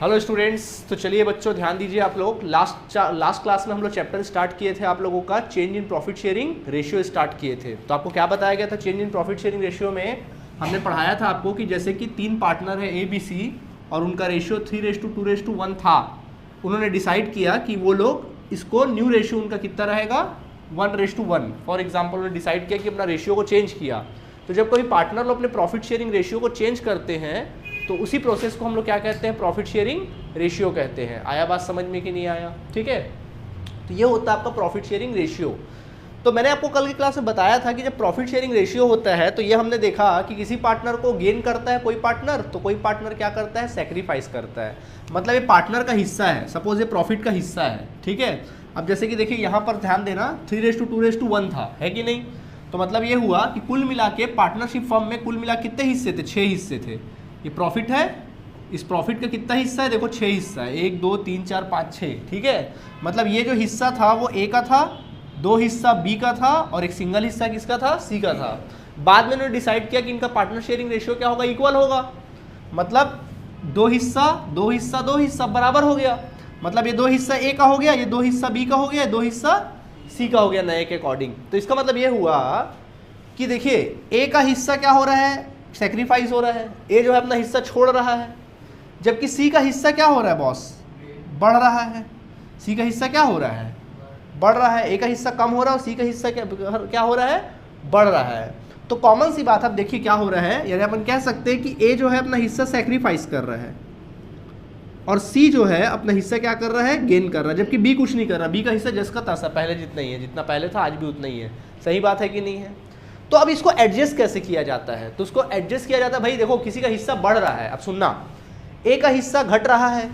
Hello students, तो चलिए बच्चों ध्यान दीजिए आप लोग। लास्ट क्लास में हम लोग चैप्टर स्टार्ट किए थे आप लोगों का change in profit sharing ratio start किए थे। तो आपको क्या बताया गया था change in profit sharing ratio में? हमने पढ़ाया था आपको कि जैसे कि 3 पार्टनर है ए बी सी और उनका रेशियो 3:2:1 था। उन्होंने डिसाइड किया कि वो लोग इसको न्यू रेशियो उनका कितना रहेगा 1:1। फॉर एग्जाम्पल उन्होंने डिसाइड किया कि अपना रेशियो को चेंज किया। तो जब कोई पार्टनर लोग अपने प्रॉफिट शेयरिंग रेशियो को चेंज करते हैं तो उसी प्रोसेस को हम लोग क्या कहते हैं, प्रॉफिट शेयरिंग रेशियो कहते हैं। आया बात समझ में कि नहीं आया? ठीक है, तो ये होता है आपका प्रॉफिट शेयरिंग रेशियो। तो मैंने आपको कल की क्लास में बताया था कि जब प्रॉफिट शेयरिंग रेशियो होता है तो ये हमने देखा कि किसी पार्टनर को गेन करता है कोई पार्टनर, तो कोई पार्टनर क्या करता है, सेक्रीफाइस करता है। मतलब ये पार्टनर का हिस्सा है, सपोज ये प्रॉफिट का हिस्सा है। ठीक है, अब जैसे कि देखिए यहाँ पर ध्यान देना 3:2:1 था, है कि नहीं? तो मतलब ये हुआ कि कुल मिला के पार्टनरशिप फर्म में कुल मिला कितने हिस्से थे? 6 हिस्से थे। ये प्रॉफिट है, इस प्रॉफिट का कितना हिस्सा है? देखो 6 हिस्सा है, 1 2 3 4 5 6। ठीक है, मतलब ये जो हिस्सा था वो ए का था, 2 हिस्सा बी का था और एक सिंगल हिस्सा किसका था? सी का था। बाद में उन्होंने डिसाइड किया कि इनका पार्टनर शेयरिंग रेशियो क्या होगा, इक्वल होगा। मतलब 2 हिस्सा बराबर हो गया। मतलब ये 2 हिस्सा ए का हो गया, ये 2 हिस्सा बी का हो गया, 2 हिस्सा सी का हो गया नए के अकॉर्डिंग। तो इसका मतलब ये हुआ कि देखिए ए का हिस्सा क्या हो रहा है, सेक्रीफाइस हो रहा है, ए जो है अपना हिस्सा छोड़ रहा है। जबकि सी का हिस्सा क्या हो रहा है बॉस, बढ़ रहा है। सी का हिस्सा क्या हो रहा है, बढ़ रहा है। ए का हिस्सा कम हो रहा है और सी का हिस्सा क्या हो रहा है, बढ़ रहा है। तो कॉमन सी बात, अब देखिए क्या हो रहा है, यानी अपन कह सकते हैं कि ए जो है अपना हिस्सा सेक्रीफाइस कर रहा है और सी जो है अपना हिस्सा क्या कर रहा है, गेन कर रहा है। जबकि बी कुछ नहीं कर रहा, बी का हिस्सा जिसका तैसा पहले जितना ही है, जितना पहले था आज भी उतना ही है। सही बात है कि नहीं है? तो अब इसको एडजस्ट कैसे किया जाता है? तो उसको एडजस्ट किया जाता है, भाई देखो किसी का हिस्सा बढ़ रहा है, अब सुनना, ए का हिस्सा घट रहा है,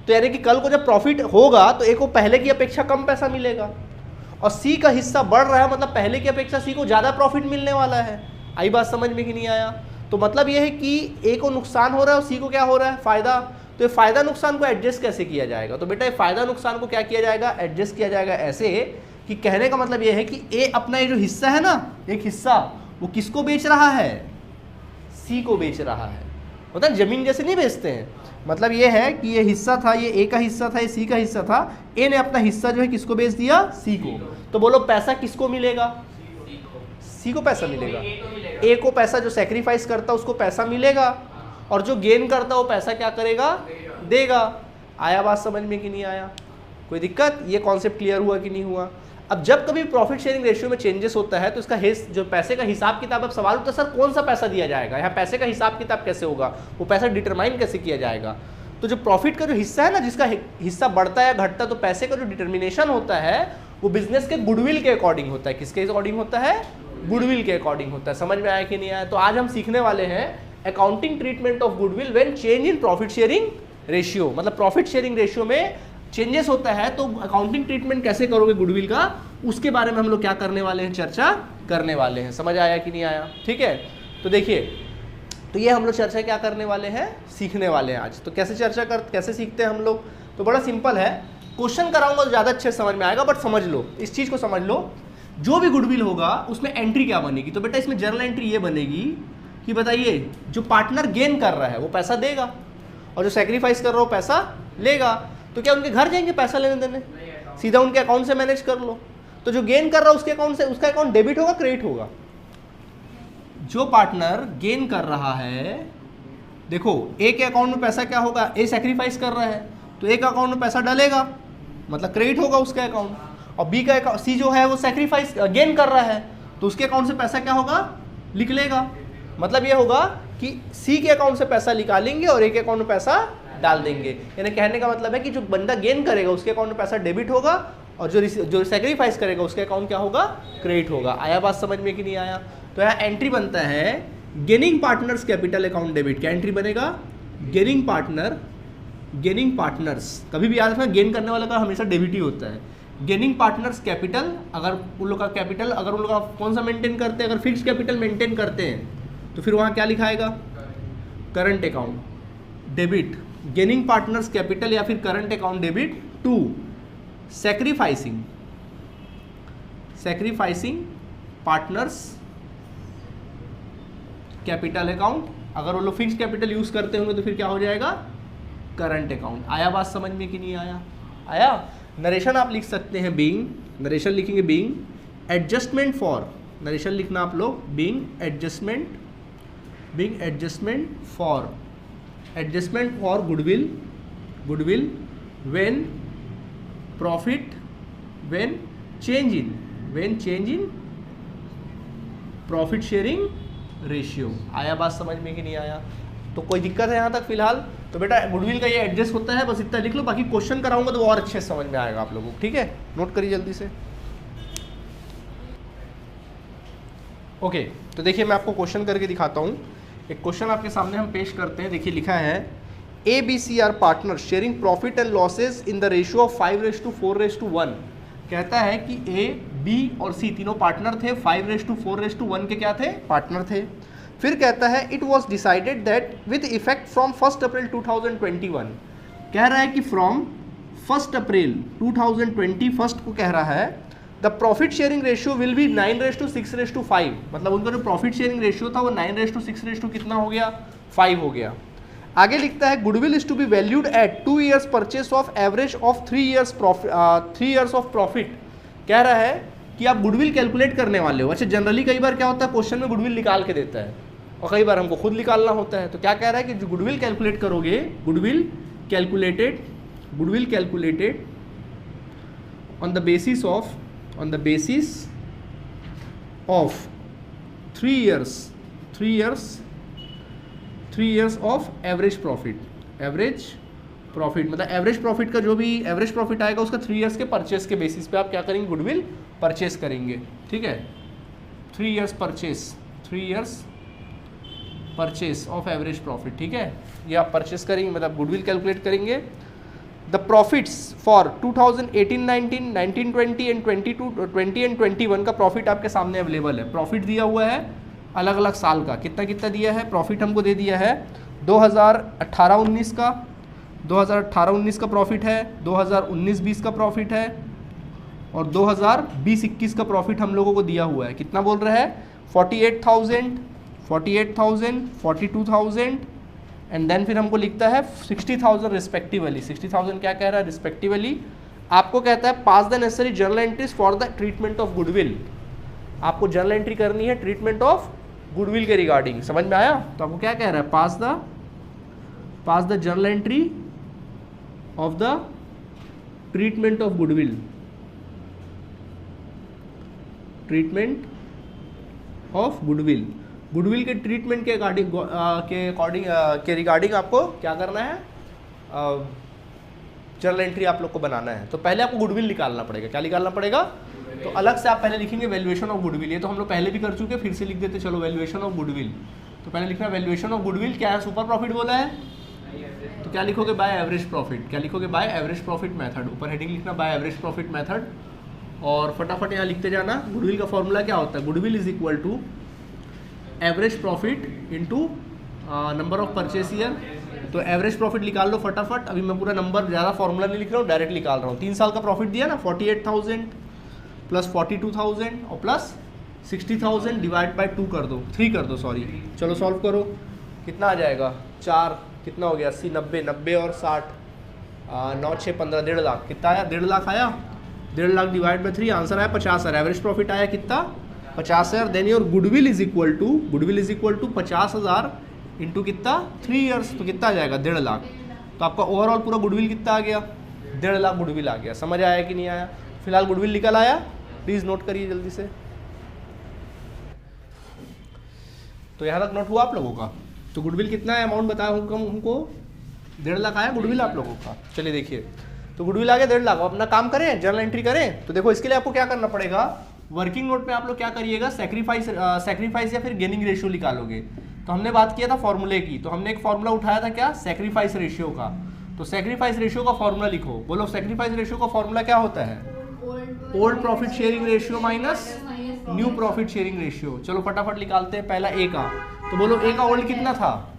तो यानी कि कल को जब प्रॉफिट होगा तो ए को पहले की अपेक्षा कम पैसा मिलेगा। और सी का हिस्सा बढ़ रहा है, मतलब पहले की अपेक्षा सी को ज़्यादा प्रॉफिट मिलने वाला है। आई बात समझ में कि नहीं आया? तो मतलब ये है कि ए को नुकसान हो रहा है और सी को क्या हो रहा है, फायदा। तो ये फायदा नुकसान को एडजस्ट कैसे किया जाएगा? तो बेटा ये फायदा नुकसान को क्या किया जाएगा, एडजस्ट किया जाएगा ऐसे कि कहने का मतलब ये है कि ए अपना ये जो हिस्सा है ना, एक हिस्सा, वो किसको बेच रहा है, सी को बेच रहा है। मतलब जमीन जैसे नहीं बेचते हैं, मतलब ये है कि ये हिस्सा था, ये ए का हिस्सा था, ये सी का हिस्सा था। ए ने अपना हिस्सा जो है किसको बेच दिया, सी को। तो बोलो पैसा किसको मिलेगा, सी को पैसा मिलेगा। ए को पैसा, जो सेक्रीफाइस करता उसको पैसा मिलेगा और जो गेन करता वो पैसा क्या करेगा, देगा। आया बात समझ में कि नहीं आया? कोई दिक्कत? ये कॉन्सेप्ट क्लियर हुआ कि नहीं हुआ? अब जब कभी प्रॉफिट शेयरिंग रेशियो में चेंजेस होता है तो इसका जो पैसे का हिसाब किताब, अब सवाल उठता है सर कौन सा पैसा दिया जाएगा, यहाँ पैसे का हिसाब किताब कैसे होगा, वो पैसा डिटरमाइन कैसे किया जाएगा? तो जो प्रॉफिट का जो हिस्सा है ना, जिसका हिस्सा बढ़ता है या घटता है, तो पैसे का जो डिटर्मिनेशन होता है वो बिजनेस के गुडविल के अकॉर्डिंग होता है। किसके अकॉर्डिंग होता है? गुडविल के अकॉर्डिंग होता है। समझ में आया कि नहीं आया? तो आज हम सीखने वाले हैं accounting treatment of goodwill when change in profit sharing ratio. मतलब प्रॉफिट शेयरिंग रेशियो में चेंजेस होता है तो अकाउंटिंग ट्रीटमेंट कैसे करोगे गुडविल का, उसके बारे में हम लोग क्या करने वाले हैं, चर्चा करने वाले हैं। समझ आया कि नहीं आया? ठीक है, तो देखिए, तो ये हम लोग चर्चा क्या करने वाले हैं, सीखने वाले हैं आज। तो कैसे सीखते हैं हम लोग? तो बड़ा सिंपल है, क्वेश्चन कराऊंगा तो ज़्यादा अच्छे समझ में आएगा, बट समझ लो, इस चीज़ को समझ लो, जो भी गुडविल होगा उसमें एंट्री क्या बनेगी। तो बेटा इसमें जर्नल एंट्री ये बनेगी कि बताइए जो पार्टनर गेन कर रहा है वो पैसा देगा और जो सेक्रीफाइस कर रहा है वो पैसा लेगा। तो क्या उनके घर जाएंगे पैसा लेने देने? सीधा उनके अकाउंट से मैनेज कर लो। तो जो गेन कर रहा है उसके अकाउंट से, उसका अकाउंट डेबिट होगा, क्रेडिट होगा? जो पार्टनर गेन कर रहा है, देखो ए के अकाउंट में पैसा क्या होगा, ए सेक्रीफाइस कर रहा है तो ए का अकाउंट में पैसा डलेगा, मतलब क्रेडिट होगा उसका अकाउंट। और बी का अकाउंट, सी जो है वो सेक्रीफाइस गेन कर रहा है तो उसके अकाउंट से पैसा क्या होगा, निकलेगा। मतलब ये होगा कि सी के अकाउंट से पैसा निकालेंगे और ए के अकाउंट में पैसा डाल देंगे। यानी कहने का मतलब है कि जो बंदा गेन करेगा उसके अकाउंट में पैसा डेबिट होगा और जो सेक्रीफाइस करेगा उसके अकाउंट क्या होगा, क्रेडिट होगा। आया बात समझ में कि नहीं आया? तो यहाँ एंट्री बनता है gaining partners capital account debit. क्या एंट्री बनेगा? Gaining partners. कभी भी याद रखना, गेन करने वाला का हमेशा डेबिट ही होता है। गेनिंग पार्टनर्स कैपिटल, अगर उन लोग का कैपिटल, अगर उन लोग का कौन सा मेंटेन करते हैं, अगर फिक्स कैपिटल मेंटेन करते हैं तो फिर वहाँ क्या लिखाएगा, current account debit. Gaining partners capital या फिर current account debit to sacrificing partners capital account. अगर वो लोग फिक्स कैपिटल यूज करते होंगे तो फिर क्या हो जाएगा, करंट अकाउंट। आया बात समझ में कि नहीं आया? आया। नरेशन आप लिख सकते हैं बीइंग, नरेशन लिखेंगे बीइंग एडजस्टमेंट फॉर, नरेशन लिखना आप लोग being adjustment for goodwill when profit when change in profit sharing ratio. आया बात समझ में कि नहीं आया? तो कोई दिक्कत है यहाँ तक फिलहाल? तो बेटा गुडविल का ये एडजस्ट होता है, बस इतना लिख लो, बाकी क्वेश्चन कराऊंगा तो वो और अच्छे से समझ में आएगा आप लोगों को। ठीक है, नोट करिए जल्दी से। ओके, तो देखिए मैं आपको क्वेश्चन करके दिखाता हूँ। एक क्वेश्चन आपके सामने हम पेश करते हैं। देखिए लिखा है ABC are partner sharing profit and losses in the ratio of 5:4:1। कहता है कि A, B और C तीनों पार्टनर थे, 5:4:1 के क्या थे? पार्टनर थे। फिर कहता है it was decided that with effect from 1 अप्रैल 2021। कह रहा है कि फ्रॉम 1 अप्रैल 2021 को कह रहा है the profit sharing ratio will be 9:6:5। मतलब उनका जो प्रॉफिट शेयरिंग रेशियो था वो 9:6 कितना हो गया? 5 हो गया। आगे लिखता है goodwill is to be valued at 2 years purchase of average of 3 years of profit. कह रहा है कि आप गुडविल कैलकुलेट करने वाले हो। अच्छा, जनरली कई बार क्या होता है क्वेश्चन में गुडविल निकाल के देता है और कई बार हमको खुद निकालना होता है। तो क्या कह रहा है कि जो गुडविल कैलकुलेट करोगे, goodwill calculated on the basis of 3 years of average profit. मतलब एवरेज प्रॉफिट का जो भी एवरेज प्रॉफिट आएगा उसका 3 years के परचेस के बेसिस पे आप क्या करेंगे? गुडविल परचेस करेंगे। ठीक है, 3 years purchase of average profit. ठीक है, ये आप परचेस करेंगे, मतलब गुडविल कैलकुलेट करेंगे। The profits for 2018-19, 19-20 and 20 and 21 का प्रॉफिट आपके सामने अवेलेबल है। प्रॉफिट दिया हुआ है अलग अलग साल का, कितना कितना दिया है? प्रॉफिट हमको दे दिया है 2018-19 का, 2018-19 का प्रॉफिट है, 2019-20 का प्रॉफिट है और 2020-21 का प्रॉफिट हम लोगों को दिया हुआ है। कितना बोल रहा है? 48,000, 42,000 एंड देन फिर हमको लिखता है 60,000 रिस्पेक्टिवली। 60,000 क्या कह रहा है? रिस्पेक्टिवली। आपको कहता है pass the necessary journal entries for the treatment of goodwill. आपको जर्नल एंट्री करनी है ट्रीटमेंट ऑफ गुडविल के रिगार्डिंग। समझ में आया? तो आपको क्या कह रहा है? Pass the journal entry of the treatment of goodwill, goodwill के ट्रीटमेंट के रिगार्डिंग आपको क्या करना है? जर्नल एंट्री आप लोग को बनाना है। तो पहले आपको गुडविल निकालना पड़ेगा। क्या निकालना पड़ेगा? तो अलग से आप पहले लिखेंगे वैल्यूएशन ऑफ गुडविल। ये तो हम लोग पहले भी कर चुके, फिर से लिख देते। चलो वैल्यूएशन ऑफ गुडविल। तो पहले लिखना वैल्यूएशन ऑफ गुडविल। क्या है? सुपर प्रॉफिट बोला है, तो क्या लिखोगे? By average profit. क्या लिखोगे? By average profit method. ऊपर हेडिंग लिखना बाय एवरेज प्रॉफिट मेथड और फटाफट यहाँ लिखते जाना। गुडविल का फॉर्मूला क्या होता है? Goodwill is equal to average profit into number of purchase year. तो एवरेज प्रॉफिट निकाल लो फटाफट। अभी मैं पूरा नंबर ज़्यादा फॉर्मूला नहीं लिख रहा हूँ, डायरेक्ट निकाल रहा हूँ। 3 साल का प्रॉफिट दिया ना, 48,000 प्लस 42,000 और प्लस 60,000 डिवाइड बाय 2 कर दो, 3 कर दो सॉरी। चलो सॉल्व करो, कितना आ जाएगा? 4 कितना हो गया? 80, 90 और 60, 9, 6, 15, 1.5 लाख। कितना आया? 1.5 लाख आया। 1.5 लाख डिवाइड बाय 3, आंसर आया 50,000। एवरेज प्रॉफिट आया कितना? 50,000। Then your goodwill is equal to 50,000 into कितना? 3 years। तो कितना आ जाएगा? 1.5 लाख। तो आपका ओवरऑल पूरा गुडविल कितना आ गया? 1.5 लाख गुडविल आ गया। समझ आया कि नहीं आया? फिलहाल गुडविल निकल आया, प्लीज नोट करिए जल्दी से। तो यहाँ तक नोट हुआ आप लोगों का? तो गुडविल कितना है? अमाउंट बताया हमको 1.5 लाख आया गुडविल आप लोगों का। चलिए देखिए, तो गुडविल आ गया 1.5 लाख। अपना काम करें, जर्नल एंट्री करें। तो देखो इसके लिए आपको क्या करना पड़ेगा? वर्किंग नोट में आप लोग क्या करिएगा? सैक्रिफाइस या फिर गेनिंग रेशियो निकालोगे। तो हमने बात किया था फॉर्मूले की, तो हमने एक फॉर्मूला उठाया था क्या? सैक्रिफाइस रेशियो का। तो सैक्रिफाइस रेशियो का फॉर्मूला लिखो। बोलो सैक्रिफाइस रेशियो का फॉर्मूला क्या होता है? Old profit sharing ratio minus new profit sharing ratio. चलो फटाफट निकालते हैं। पहला ए का, तो बोलो ए का ओल्ड कितना था?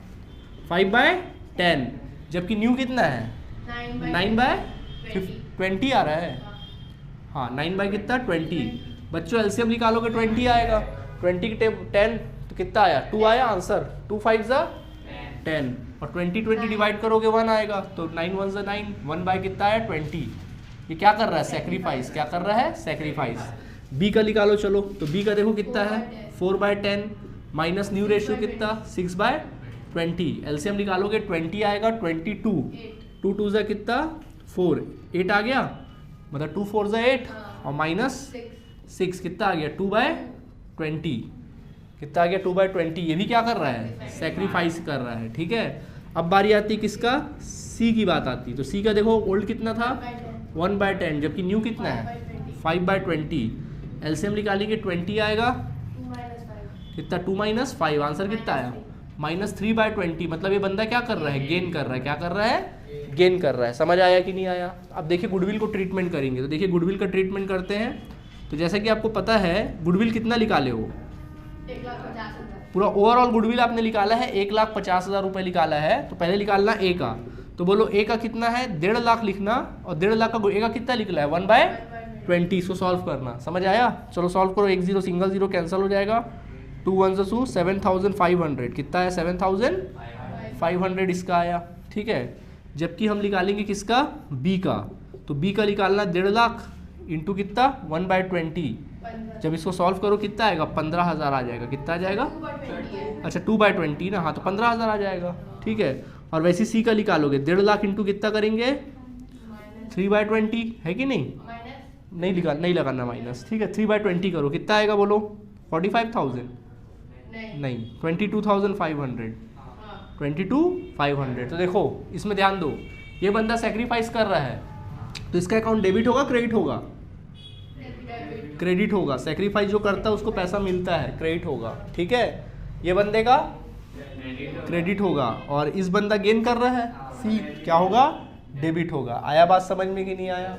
5/10, जबकि न्यू कितना है? 9/20 आ रहा है। हाँ 9 कितना? 20। बच्चों एलसीएम निकालोगे 20 आएगा। 20 की 10 तो कितना आया? 2 आया आंसर। 2 5 10। और 20 डिवाइड करोगे 1 आएगा, तो 9 1 ज़ा 9, 1 बाय कितना है 20। ये क्या कर रहा है, सेक्रीफाइस, क्या कर रहा है, सेक्रीफाइस। बी का निकालो चलो, तो बी का देखो कितना है 4/10 माइनस न्यू रेशियो कितना 6/20, एलसीएम निकालोगे 20 आएगा, 22, 2 2 ज़ा कितना 4, 8 आ गया, मतलब 2 4 ज़ा 8 और माइनस 6 कितना आ गया 2/20, कितना आ गया 2/20। ये भी क्या कर रहा है, सेक्रीफाइस कर रहा है, ठीक है। अब बारी आती है किसका, सी की बात आती है। तो सी का देखो ओल्ड कितना था 1/10, जबकि न्यू कितना है 5/20, एलसीएम निकालेंगे 20 आएगा कितना 2 - 5, आंसर कितना आया -3/20। मतलब ये बंदा क्या कर रहा है, गेन कर रहा है, क्या कर रहा है, गेन कर रहा है। समझ आया कि नहीं आया। अब देखिए गुडविल को ट्रीटमेंट करेंगे, तो देखिए गुडविल का ट्रीटमेंट करते हैं। तो जैसा कि आपको पता है गुडविल कितना निकाले हो, 1,50,000 पूरा ओवरऑल गुडविल आपने निकाला है 1,50,000 रुपये निकाला है। तो पहले निकालना ए का, तो बोलो ए का कितना है 1.5 लाख लिखना, और 1.5 लाख का ए का कितना निकला है 1/20, इसको सॉल्व करना। समझ आया, चलो सॉल्व करो। 1 0 सिंगल 0 कैंसिल हो जाएगा, 2 1 2 7,500, कितना है 7,500 इसका आया, ठीक है। जबकि हम निकालेंगे किसका, बी का, तो बी का निकालना 1.5 लाख इंटू कितना 1/20, जब इसको सॉल्व करो कितना आएगा 15,000 आ जाएगा, कितना आ जाएगा, 2/20 है। अच्छा 2/20 ना, हाँ तो 15,000 आ जाएगा, ठीक है। और वैसे सी का निकालोगे 1.5 लाख इंटू कितना करेंगे 3/20, है कि नहीं, नहीं लगाना माइनस, ठीक है। 3/20 करो कितना आएगा बोलो 45,000, नहीं 22,500, 22,500। तो देखो इसमें ध्यान दो, ये बंदा सेक्रीफाइस कर रहा है, तो इसका अकाउंट डेबिट होगा क्रेडिट होगा, क्रेडिट होगा। सेक्रीफाइस जो करता है उसको पैसा मिलता है, क्रेडिट होगा, ठीक है। ये बंदे का क्रेडिट होगा, और इस बंदा गेन कर रहा है, सी क्या होगा, डेबिट होगा। आया बात समझ में कि नहीं आया।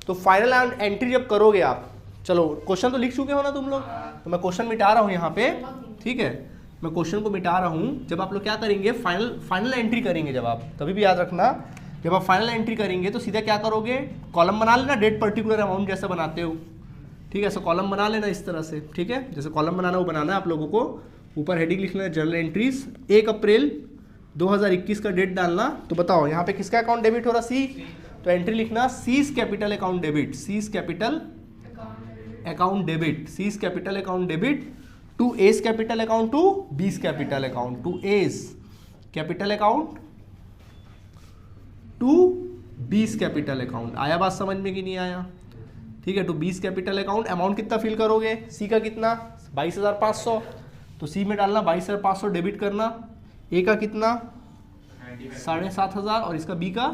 तो फाइनल एंट्री जब करोगे आप, चलो क्वेश्चन तो लिख चुके हो ना तुम लोग, तो मैं क्वेश्चन मिटा रहा हूँ यहाँ पे, ठीक है। मैं क्वेश्चन को मिटा रहा हूँ। जब आप लोग क्या करेंगे, फाइनल एंट्री करेंगे, जब आप तभी भी याद रखना, जब आप फाइनल एंट्री करेंगे तो सीधा क्या करोगे, कॉलम बना लेना, डेट पर्टिकुलर अमाउंट जैसा बनाते हो, ठीक है। ऐसा कॉलम बना लेना इस तरह से, ठीक है। जैसे कॉलम बनाना वो बनाना है आप लोगों को। ऊपर हेडिंग लिख लेना जर्नल एंट्रीज, 1 अप्रैल 2021 का डेट डालना। तो बताओ यहाँ पे किसका अकाउंट डेबिट हो रहा, सी, तो एंट्री लिखना C's capital account debit, C's capital account debit, C's capital account debit to A's capital account to B's capital account, to A's capital account to B's capital account. आया बात समझ में कि नहीं आया, ठीक है। तो 20 कैपिटल अकाउंट, अमाउंट कितना फिल करोगे, सी का कितना 22,500, तो सी में डालना 22,500 डेबिट करना। ए का कितना 7,500 और इसका बी का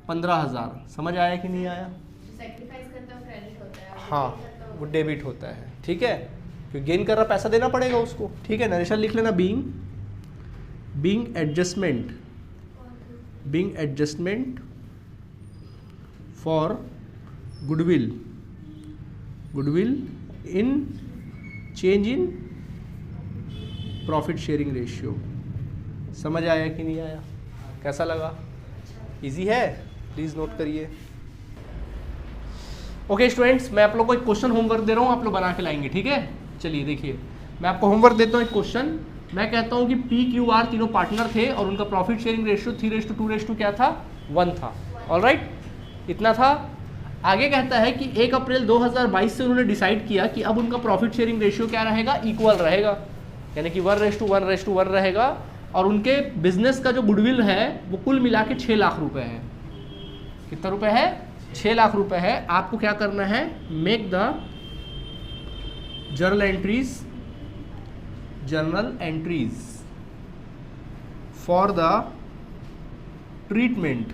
15,000। समझ आया कि नहीं आया, सैक्रिफाइस करता है क्रेडिट होता है, हाँ वो डेबिट होता है, ठीक है। क्योंकि गेन कर रहा पैसा देना पड़ेगा उसको, ठीक है। नरेशन लिख लेना, being adjustment for goodwill in change in profit sharing ratio. समझ आया कि नहीं आया, कैसा लगा, इजी है, प्लीज नोट करिए। ओके स्टूडेंट्स, मैं आप लोग को एक क्वेश्चन होमवर्क दे रहा हूँ, आप लोग बना के लाएंगे, ठीक है। चलिए देखिए, मैं आपको होमवर्क देता हूँ एक क्वेश्चन। मैं कहता हूँ कि PQR तीनों पार्टनर थे और उनका प्रॉफिट शेयरिंग रेशियो 3:2 क्या था, 1 था। ऑलराइट, इतना था। आगे कहता है कि 1 अप्रैल 2022 से उन्होंने डिसाइड किया कि अब उनका प्रॉफिट शेयरिंग रेशियो क्या रहेगा, इक्वल रहेगा, यानी कि 1:1 रहेगा। और उनके बिजनेस का जो गुडविल है वो कुल मिला के 6 लाख रुपए है। कितना रुपए है, 6 लाख रुपए है। आपको क्या करना है, make the journal entries for the treatment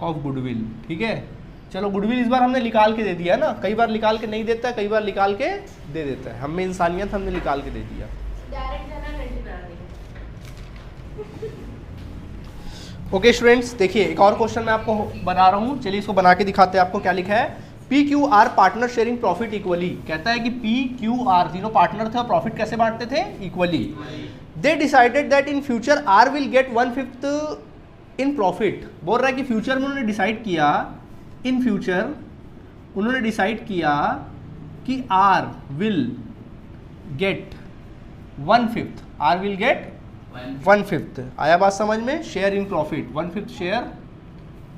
of goodwill, ठीक है। चलो गुडविल इस बार हमने निकाल के दे दिया ना, कई बार निकाल के नहीं देता है, कई बार निकाल के दे देता है। हम में इंसानियत, हमने निकाल के दे दिया। डायरेक्ट जर्नल एंट्री बना देंगे। ओके स्टूडेंट्स, देखिए एक और क्वेश्चन मैं आपको बना रहा हूँ, चलिए इसको बना के दिखाते हैं आपको। क्या लिखा है, PQR partner sharing profit equally. कहता है कि PQR तीनों पार्टनर थे और प्रॉफिट कैसे बांटते थे, equally. They decided that in future R will get 1/5 in profit. बोल रहा है कि फ्यूचर में उन्होंने डिसाइड किया, इन फ्यूचर उन्होंने डिसाइड किया कि R will get 1/5, R will get 1/5 आया बात समझ में। Share in profit, 1/5 share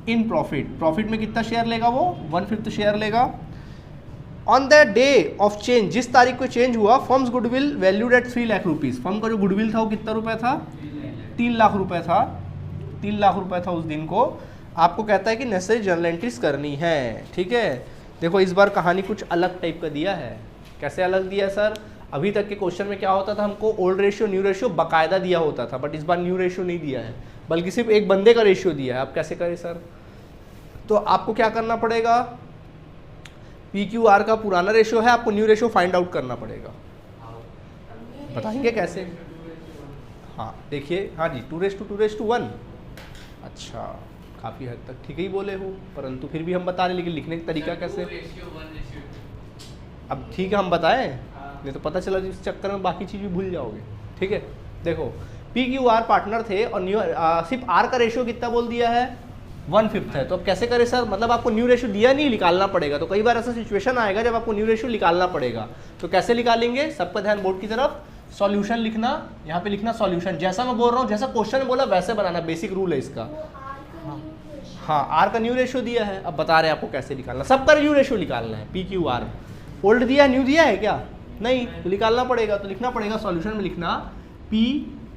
in profit. Profit में कितना शेयर लेगा वो? 1/5 शेयर लेगा। On the day of change, जिस तारीख को चेंज हुआ, firms goodwill valued at 3 lakh rupees. Firm का जो गुडविल था वो कितना रुपए था? 3 लाख रुपए था। 3 लाख रुपए था उस दिन को। आपको कहता है कि नेसेसरी जर्नल एंट्रीज करनी है। ठीक है, देखो इस बार कहानी कुछ अलग टाइप का दिया है। कैसे अलग दिया है सर? अभी तक के क्वेश्चन में क्या होता था, हमको ओल्ड रेशियो न्यू रेशियो बाकायदा दिया होता था, बट इस बार न्यू रेशियो नहीं दिया है, बल्कि सिर्फ एक बंदे का रेशियो दिया है। आप कैसे करें सर? तो आपको क्या करना पड़ेगा, PQR का पुराना रेशियो है, आपको न्यू रेशियो फाइंड आउट करना पड़ेगा। बताएंगे कैसे? हाँ देखिए, हाँ जी 2:1। अच्छा, काफ़ी हद तक ठीक ही बोले हो, परंतु फिर भी हम बता रहे, लेकिन लिखने का तरीका कैसे? अब ठीक है हम बताएं, नहीं तो पता चला इस चक्कर में बाकी चीज़ भी भूल जाओगे। ठीक है, देखो PQR पार्टनर थे और न्यू सिर्फ R का रेशियो कितना बोल दिया है? 1/5 है। तो अब कैसे करें सर? मतलब आपको न्यू रेशियो दिया नहीं, निकालना पड़ेगा। तो कई बार ऐसा सिचुएशन आएगा जब आपको न्यू रेशियो निकालना पड़ेगा, तो कैसे निकालेंगे? सबका ध्यान बोर्ड की तरफ। सॉल्यूशन लिखना, यहाँ पे लिखना सॉल्यूशन, जैसा मैं बोल रहा हूँ, जैसा क्वेश्चन में बोला वैसे बनाना, बेसिक रूल है इसका। हाँ, R का न्यू रेशियो दिया है, अब बता रहे हैं आपको कैसे निकालना। सबका न्यू रेशियो निकालना है। PQR ओल्ड दिया, न्यू दिया है क्या? नहीं, तो निकालना पड़ेगा। तो लिखना पड़ेगा सॉल्यूशन में लिखना P,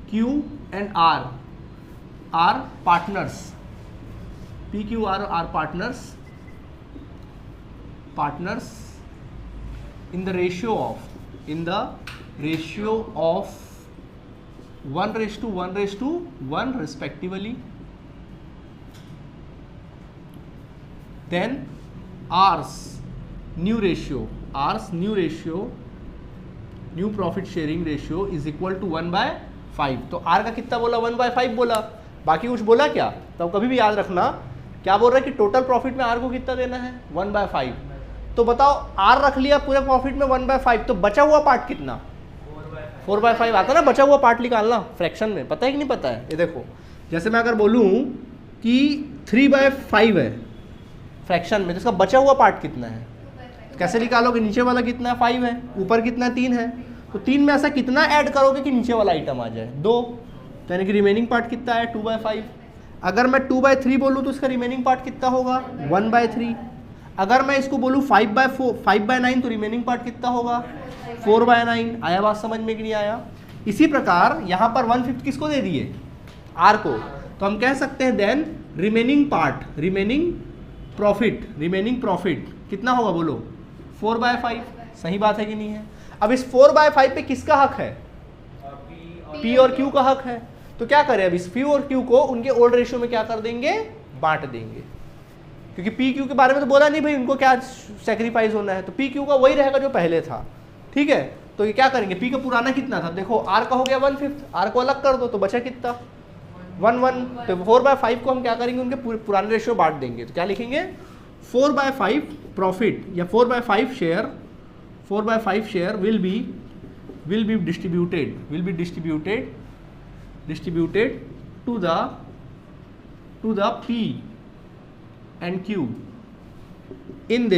Q and R, R partners, PQR और R partners in the ratio of 1:1:1 respectively. Then R's new profit sharing ratio is equal to 1/5। तो R का कितना बोला? 1/5 बोला, बाकी कुछ बोला क्या? तो कभी भी याद रखना, क्या बोल रहा है कि टोटल प्रॉफिट में R को कितना देना है? 1/5। तो बताओ R रख लिया पूरे प्रॉफिट में 1/5, तो बचा हुआ पार्ट कितना? 4/5 आता ना, बचा हुआ पार्ट निकालना फ्रैक्शन में। पता है कि नहीं पता है? ये देखो, जैसे मैं अगर बोलूँ कि 3/5 है फ्रैक्शन में, तो इसका बचा हुआ पार्ट कितना है? कैसे निकालोगे? नीचे वाला कितना है? 5 है, ऊपर कितना? 3 है। तो 3 में ऐसा कितना ऐड करोगे कि नीचे वाला आइटम आ जाए? 2। तो यानी कि रिमेनिंग पार्ट कितना है? 2/5। अगर मैं 2/3 बोलूँ तो इसका रिमेनिंग पार्ट कितना होगा? 1/3। अगर मैं इसको बोलूँ 5/9 तो रिमेनिंग पार्ट कितना होगा? 4/9। आया बात समझ में कि नहीं आया? इसी प्रकार यहाँ पर 1/5 किसको दे दिए? R को। तो हम कह सकते हैं देन रिमेनिंग प्रॉफिट कितना होगा बोलो? 4/5। सही बात है कि नहीं है? अब इस 4/5 पे किसका हक है? P और Q का हक है। तो क्या करें, अब इस P और Q को उनके ओल्ड रेशियो में क्या कर देंगे? बांट देंगे, क्योंकि PQ के बारे में तो बोला नहीं भाई उनको क्या सेक्रीफाइस होना है, तो PQ का वही रहेगा जो पहले था। ठीक है, तो ये क्या करेंगे? P का पुराना कितना था? देखो R का हो गया 1/5, R को अलग कर दो तो बचा कितना? 1/1। तो 4/5 को हम क्या करेंगे? उनके पुराने रेशियो बांट देंगे। तो क्या लिखेंगे? 4/5 प्रॉफिट या 4/5 share will be distributed to the P and Q in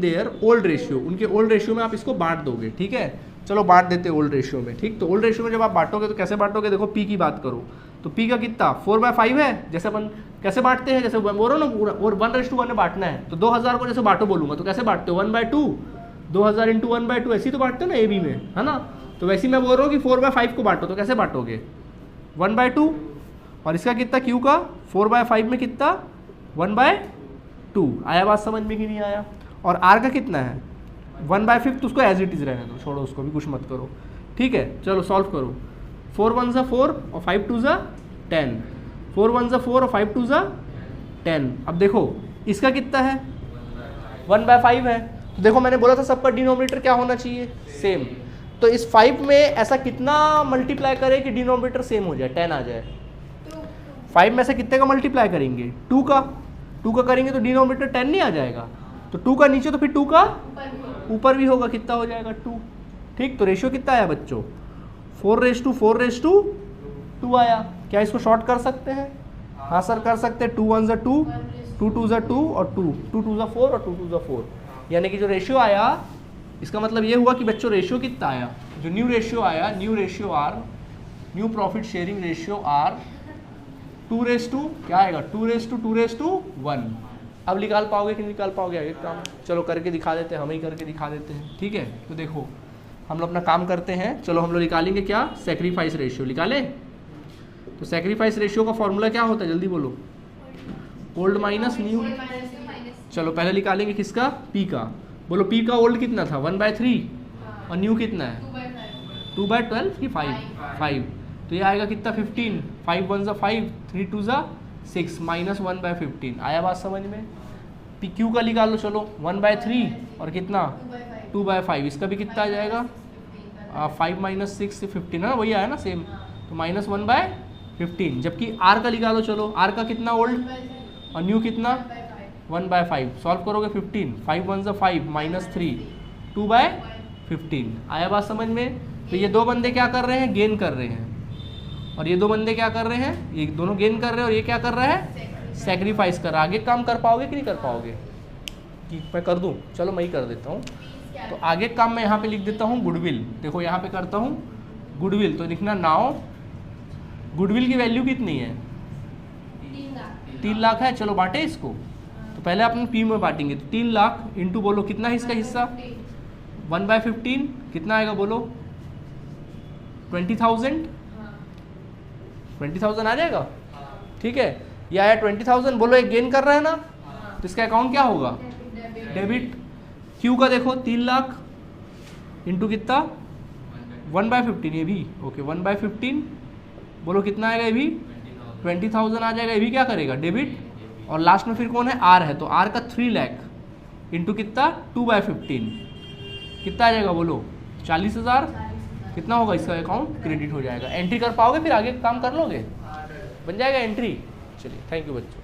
their old ratio. उनके ओल्ड रेशियो में आप इसको बांट दोगे। ठीक है, चलो बांट देते ओल्ड रेशियो में। ठीक, तो ओल्ड रेशियो में जब आप बांटोगे तो कैसे बांटोगे? देखो P की बात करो तो P का कितना? 4/5 है। जैसे अपन कैसे बांटते हैं? जैसे बोलो ना पूरा, और 1:1 में बांटना है तो 2000 को जैसे बांटो बोलूंगा तो कैसे बांटते हो? 1/2, 2000 × 1/2 ऐसे ही तो बांटते हो ना AB में, है ना? तो वैसे ही मैं बोल रहा हूँ कि 4/5 को बांटो, तो कैसे बांटोगे? 1/2। और इसका कितना? Q का 4/5 में कितना? 1/2। आया बात समझ में कि नहीं आया? और R का कितना है? 1/5। तो उसको एज इट इज रहने दो, छोड़ो उसको भी, कुछ मत करो। ठीक है, चलो सॉल्व करो। 4 1 4 और 5 2 10। 4 1 4 और 5 2 10। अब देखो इसका कितना है? 1/5 है। तो देखो मैंने बोला था सबका डिनोमिनेटर क्या होना चाहिए? सेम। तो इस 5 में ऐसा कितना मल्टीप्लाई करें कि डिनोमिनेटर सेम हो जाए, 10 आ जाए? 5 में से कितने का मल्टीप्लाई करेंगे? 2 का करेंगे तो डिनोमिनेटर 10 नहीं आ जाएगा? तो 2 का नीचे तो फिर 2 का ऊपर भी होगा, कितना हो जाएगा? 2। ठीक, तो रेशियो कितना आया बच्चों? 4:2 आया। क्या इसको शॉर्ट कर सकते हैं? हाँ सर कर सकते हैं। 2 1 2, 2 2 2 और 2 2 2 4 और 2 2 4। यानी कि जो रेशियो आया, इसका मतलब ये हुआ कि बच्चों रेशियो कितना आया? जो न्यू रेशियो आया, new ratio R new profit sharing ratio are 2:, क्या आएगा 2:1। अब निकाल पाओगे कि नहीं निकाल पाओगे आगे काम? चलो करके दिखा देते हैं, हम ही करके दिखा देते हैं, ठीक है। तो देखो हम लोग अपना काम करते हैं, चलो हम लोग निकालेंगे क्या, सेक्रीफाइस रेशियो निकाले। तो सेक्रीफाइस रेशियो का फॉर्मूला क्या होता है, जल्दी बोलो। Old minus new. चलो पहले निकालेंगे किसका, पी का। बोलो पी का ओल्ड कितना था 1/3 और न्यू कितना है 2/12 कि 5। तो ये आएगा कितना 15, 5 1 ज़ा 5, 3 2 ज़ा 6 माइनस 1/15। आया बात समझ में। पी क्यू का निकाल लो, चलो 1/3 और कितना 2/5, इसका भी कितना आ जाएगा 5 माइनस 6 15 है, वही आया ना सेम। तो माइनस 1/15। जबकि आर का निकालो, चलो आर का कितना ओल्ड और न्यू कितना 1/5। सॉल्व करोगे 15, 5 1 ज़ा 5 माइनस 3 2/15। आया बात समझ में। तो ये दो बंदे क्या कर रहे हैं, गेन कर रहे हैं, और ये दो बंदे क्या कर रहे हैं, ये दोनों गेन कर रहे हैं और ये क्या कर रहा है, सेक्रीफाइस कर रहा है। आगे काम कर पाओगे कि नहीं कर पाओगे, कि मैं कर दूं? चलो मैं ही कर देता हूँ। तो आगे काम मैं यहाँ पे लिख देता हूँ गुडविल। देखो यहाँ पे करता हूँ गुडविल, तो लिखना नाउ गुडविल की वैल्यू कितनी है 3 लाख है। चलो बांटे इसको। तो पहले अपन पी में बांटेंगे, तो 3 लाख इंटू बोलो कितना है इसका हिस्सा 1/15, कितना आएगा बोलो 20,000। 20,000 आ जाएगा, ठीक है। ये आया 20,000। बोलो एक गेन कर रहा है ना, तो इसका अकाउंट क्या होगा, डेबिट। क्यू का देखो 3 लाख इंटू कितना 1/15, ये भी ओके 1/15। बोलो कितना आएगा, ये भी 20,000 आ जाएगा। ये भी क्या करेगा, डेबिट। और लास्ट में फिर कौन है, आर है, तो आर का 3 लाख इंटू कितना 2/15, कितना आ जाएगा बोलो 40,000। कितना होगा इसका अकाउंट, क्रेडिट हो जाएगा। एंट्री कर पाओगे, फिर आगे काम कर लोगे, बन जाएगा एंट्री। चलिए थैंक यू बच्चों।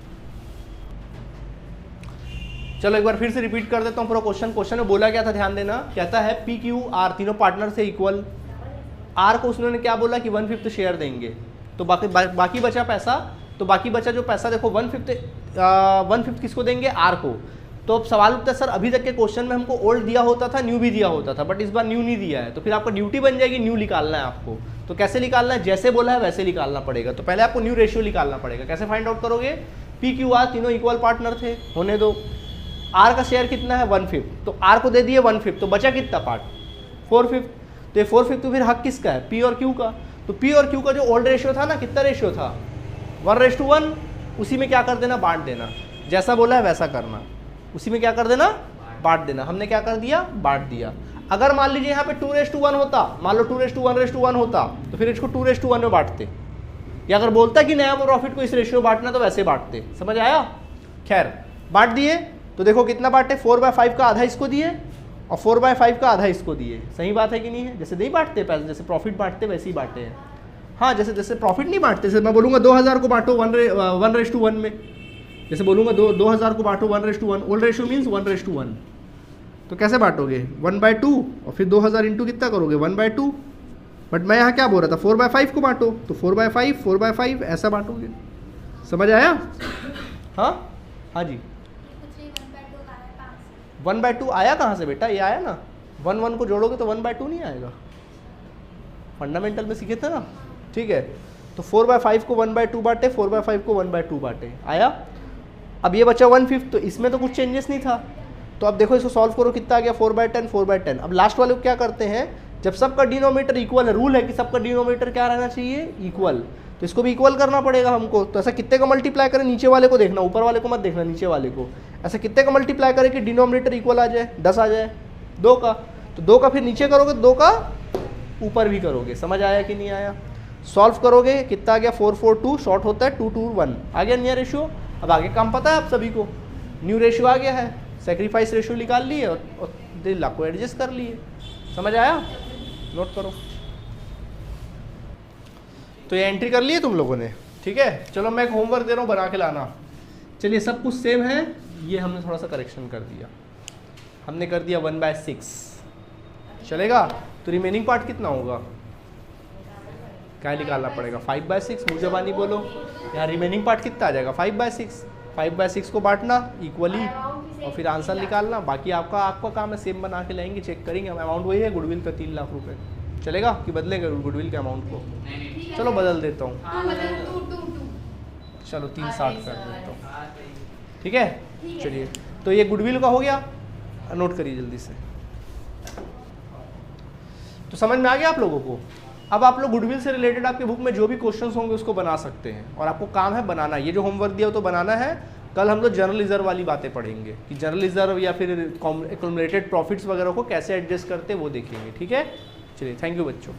चलो एक बार फिर से रिपीट कर देता हूँ पूरा क्वेश्चन में बोला क्या था, ध्यान देना। कहता है पी क्यू आर तीनों पार्टनर से इक्वल। आर को उसने क्या बोला कि 1/5 शेयर देंगे, तो बाकी बचा पैसा। तो बाकी बचा जो पैसा देखो 1/5 किसको देंगे, आर को। तो अब सवाल उठता है सर अभी तक के क्वेश्चन में हमको ओल्ड दिया होता था, न्यू भी दिया होता था, बट इस बार न्यू नहीं दिया है, तो फिर आपका ड्यूटी बन जाएगी न्यू निकालना है आपको। तो कैसे निकालना है, जैसे बोला है वैसे निकालना पड़ेगा। तो पहले आपको न्यू रेशियो निकालना पड़ेगा। कैसे फाइंड आउट करोगे, पी क्यू आर तीनों इक्वल पार्टनर थे, होने दो। आर का शेयर कितना है 1/5, तो आर को दे दिए 1/5, तो बचा कितना पार्ट 4/5। तो ये 4/5 तो फिर हक किसका है, पी और क्यू का। तो पी और क्यू का जो ओल्ड रेशियो था ना, कितना रेशियो था 1:1। उसी में क्या कर देना, बांट देना। जैसा बोला है वैसा करना, उसी में क्या कर देना, बांट देना। हमने क्या कर दिया, बांट दिया। अगर मान लीजिए यहाँ पे 2:1 होता, मान लो 2:1 होता, तो फिर इसको 2:1 में बांटते। या अगर बोलता कि नया प्रॉफिट को इस रेशियो बांटना, तो वैसे बांटते। समझ आया। खैर बांट दिए, तो देखो कितना बांटे, 4/5 का आधा इसको दिए और 4/5 का आधा इसको दिए। सही बात है कि नहीं है। जैसे नहीं बांटते पैसे, जैसे प्रॉफिट बांटते वैसे ही बांटे हैं। हाँ जैसे प्रॉफिट नहीं बांटते, जैसे मैं बोलूँगा 2,000 को बांटो 1:1 में, जैसे बोलूँगा 2,000 को बांटो 1:1, ओल्ड रेशियो मीन्स 1:1। तो कैसे बांटोगे 1/2 और फिर 2,000 इंटू कितना करोगे 1/2। बट मैं यहाँ क्या बोल रहा था 4/5 को बांटो, तो 4/5 ऐसा बांटोगे। समझ आया। हाँ हाँ जी 1/2 आया कहाँ से बेटा, ये आया ना, 1 को जोड़ोगे तो 1/2 नहीं आएगा। फंडामेंटल में सीखे थे ना, ठीक है। तो 4/5 को 1/2 बांटे, 4/5 को 1/2 बांटे, आया। अब ये बचा 1/5, तो इसमें तो कुछ चेंजेस नहीं था। तो अब देखो इसको सॉल्व करो, कितना आ गया 4/10। अब लास्ट वाले को क्या करते हैं, जब सबका डिनोमिनेटर इक्वल है, रूल है कि सबका डिनोमिनेटर क्या रहना चाहिए, इक्वल। तो इसको भी इक्वल करना पड़ेगा हमको। तो ऐसा कितने का मल्टीप्लाई करें, नीचे वाले को देखना, ऊपर वाले को मत देखना, नीचे वाले को। ऐसा कितने का मल्टीप्लाई करें कि डिनोमिनेटर इक्वल आ जाए, 10 आ जाए, 2 का। तो 2 का फिर नीचे करोगे, 2 का ऊपर भी करोगे। समझ आया कि नहीं आया। सॉल्व करोगे कितना आ गया 4/4 शॉर्ट होता है 2/1 आ गया नया रेशियो। अब आगे काम पता है आप सभी को, न्यू रेशियो आ गया है, सेक्रीफाइस रेशियो निकाल लिए और 3 लाख को एडजस्ट कर लिए। समझ आया, नोट करो। तो ये एंट्री कर लिए तुम लोगों ने, ठीक है। चलो मैं एक होमवर्क दे रहा हूँ, बना के लाना। चलिए सब कुछ सेम है, ये हमने थोड़ा सा करेक्शन कर दिया, हमने कर दिया 1/6 चलेगा। तो रिमेनिंग पार्ट कितना होगा, क्या निकालना पड़ेगा 5/6। मुझे बानी बोलो, यहाँ रिमेनिंग पार्ट कितना आ जाएगा 5/6। 5/6 को बांटना इक्वली और फिर आंसर निकालना। बाकी आपका काम है, सेम बना के लाएंगे, चेक करेंगे। अमाउंट वही है गुडविल का 3 लाख रुपए। चलेगा कि बदलेंगे गुडविल के अमाउंट को? ठीक है। चलो बदल देता हूँ, हाँ, मतलब 2 चलो 360 कर देता हूँ, हाँ, सही। ठीक है। ठीक है। चलिए, तो ये गुडविल का हो गया, नोट करिए जल्दी से। तो समझ में आ गया आप लोगों को? अब आप लोग गुडविल से रिलेटेड आपके बुक में जो भी क्वेश्चंस होंगे उसको बना सकते हैं, और आपको काम है बनाना। ये जो होमवर्क दिया हो तो बनाना है। कल हम लोग जनरल रिजर्व वाली बातें पढ़ेंगे कि जनरल रिजर्व या फिर एक्युमुलेटेड प्रॉफिट्स वगैरह को कैसे एडजस्ट करते हैं, वो देखेंगे, ठीक है। चलिए, थैंक यू बच्चों।